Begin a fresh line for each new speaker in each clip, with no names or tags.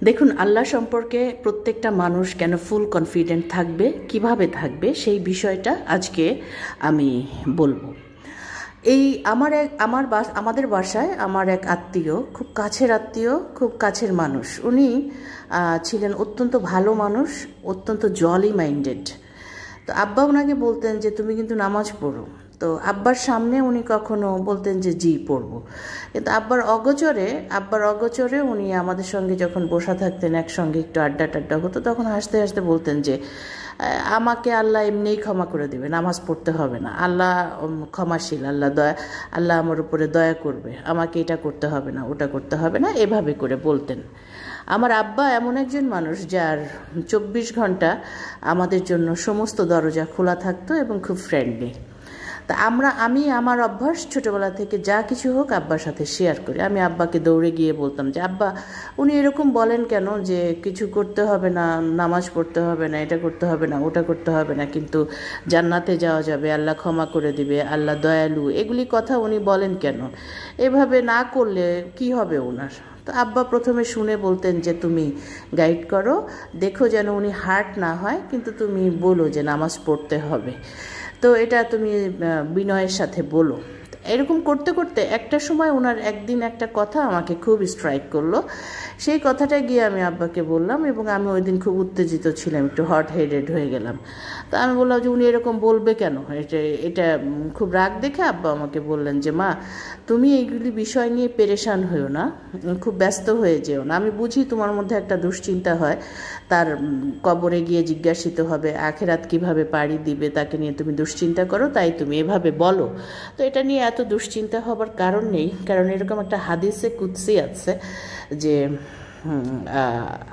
দেখুন, আল্লাহ সম্পর্কে প্রত্যেকটা মানুষ কেন ফুল কনফিডেন্ট থাকবে, কিভাবে থাকবে, সেই বিষয়টা আজকে আমি বলবো। এই আমাদের বাসায় আমার এক আত্মীয়, খুব কাছের আত্মীয়, খুব কাছের মানুষ। উনি ছিলেন অত্যন্ত ভালো মানুষ, অত্যন্ত জলি মাইন্ডেড। তো আব্বা ওনাকে বলতেন যে তুমি কিন্তু নামাজ পড়ো। তো আব্বার সামনে উনি কখনো বলতেন যে জি পড়বো, কিন্তু আব্বার অগোচরে উনি আমাদের সঙ্গে যখন বসা থাকতেন, একসঙ্গে একটু আড্ডা টাড্ডা হতো, তখন হাসতে হাসতে বলতেন যে আমাকে আল্লাহ এমনিই ক্ষমা করে দেবে, নামাজ পড়তে হবে না, আল্লাহ ক্ষমাশীল, আল্লাহ আমার উপরে দয়া করবে, আমাকে এটা করতে হবে না, ওটা করতে হবে না, এভাবে করে বলতেন। আমার আব্বা এমন একজন মানুষ যার 24 ঘন্টা আমাদের জন্য সমস্ত দরজা খোলা থাকতো এবং খুব ফ্রেন্ডলি। তা আমি আমার অভ্যাস ছোটোবেলা থেকে যা কিছু হোক আব্বার সাথে শেয়ার করি। আমি আব্বাকে দৌড়ে গিয়ে বলতাম যে আব্বা, উনি এরকম বলেন কেন যে কিছু করতে হবে না, নামাজ পড়তে হবে না, এটা করতে হবে না, ওটা করতে হবে না, কিন্তু জান্নাতে যাওয়া যাবে, আল্লাহ ক্ষমা করে দিবে, আল্লাহ দয়ালু, এগুলি কথা উনি বলেন কেন? এভাবে না করলে কি হবে ওনার? তো আব্বা প্রথমে শুনে বলতেন যে তুমি গাইড করো, দেখো যেন উনি হার্ট না হয়, কিন্তু তুমি বলো যে নামাজ পড়তে হবে, তো এটা তুমি বিনয়ের সাথে বলো। এরকম করতে করতে একটা সময় ওনার একদিন একটা কথা আমাকে খুব স্ট্রাইক করলো। সেই কথাটা গিয়ে আমি আব্বাকে বললাম, এবং আমি ওই দিন খুব উত্তেজিত ছিলাম, একটু হট হেডেড হয়ে গেলাম। তো আমি বললাম যে উনি এরকম বলবে কেন? এটা খুব রাগ দেখে আব্বা আমাকে বললেন যে মা, তুমি এইগুলি বিষয় নিয়ে পেরেশান হয়েও না, খুব ব্যস্ত হয়ে যেও না। আমি বুঝি তোমার মধ্যে একটা দুশ্চিন্তা হয়, তার কবরে গিয়ে জিজ্ঞাসিত হবে, আখেরাত কিভাবে পাড়ি দিবে, তাকে নিয়ে তুমি দুশ্চিন্তা করো, তাই তুমি এভাবে বলো। তো এটা নিয়ে এত দুশ্চিন্তা হবার কারণ নেই, কারণ এরকম একটা হাদিসে কুদসি আছে যে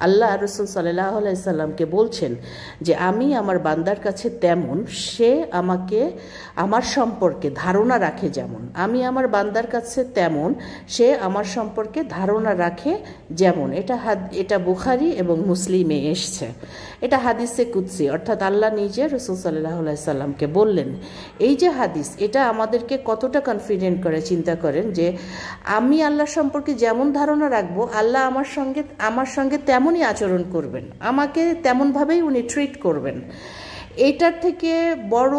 আল্লাহ রসুল সাল্লাল্লাহু আলাইহি সাল্লামকে বলছেন যে আমি আমার বান্দার কাছে তেমন, সে আমাকে আমার সম্পর্কে ধারণা রাখে যেমন, আমি আমার বান্দার কাছে তেমন, সে আমার সম্পর্কে ধারণা রাখে যেমন। এটা বুখারী এবং মুসলিমে এসছে। এটা হাদিসে কুদসি, অর্থাৎ আল্লাহ নিজে রসুল সাল্লাল্লাহু আলাইহি সাল্লামকে বললেন। এই যে হাদিস, এটা আমাদেরকে কতটা কনফিডেন্ট করে, চিন্তা করেন যে আমি আল্লাহ সম্পর্কে যেমন ধারণা রাখবো, আল্লাহ আমার সঙ্গে তেমনই আচরণ করবেন, আমাকে তেমনভাবেই উনি ট্রিট করবেন। এটার থেকে বড়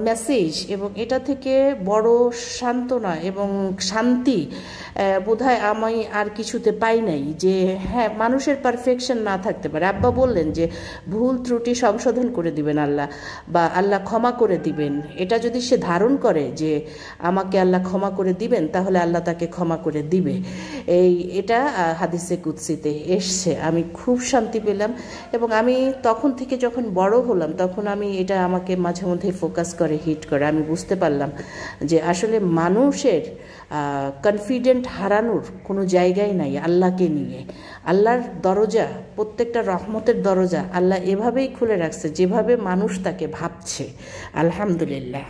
মেসেজ এবং এটা থেকে বড় সান্ত্বনা এবং শান্তি বোধহয় আমি আর কিছুতে পাই নাই। যে হ্যাঁ, মানুষের পারফেকশন না থাকতে পারে। আব্বা বললেন যে ভুল ত্রুটি সংশোধন করে দিবেন আল্লাহ, বা আল্লাহ ক্ষমা করে দিবেন। এটা যদি সে ধারণ করে যে আমাকে আল্লাহ ক্ষমা করে দিবেন, তাহলে আল্লাহ তাকে ক্ষমা করে দিবে। এটা হাদিসে কুদসিতে এসছে। আমি খুব শান্তি পেলাম, এবং আমি তখন থেকে যখন বড় হলাম, তখন আমি এটা আমাকে মাঝে মধ্যে ফোকাস করে, হিট করে আমি বুঝতে পারলাম যে আসলে মানুষের কনফিডেন্ট হারানোর কোনো জায়গাই নাই আল্লাহকে নিয়ে। আল্লাহর দরজা, প্রত্যেকটা রহমতের দরজা আল্লাহ এভাবেই খুলে রাখছে যেভাবে মানুষ তাকে ভাবছে। আলহামদুলিল্লাহ।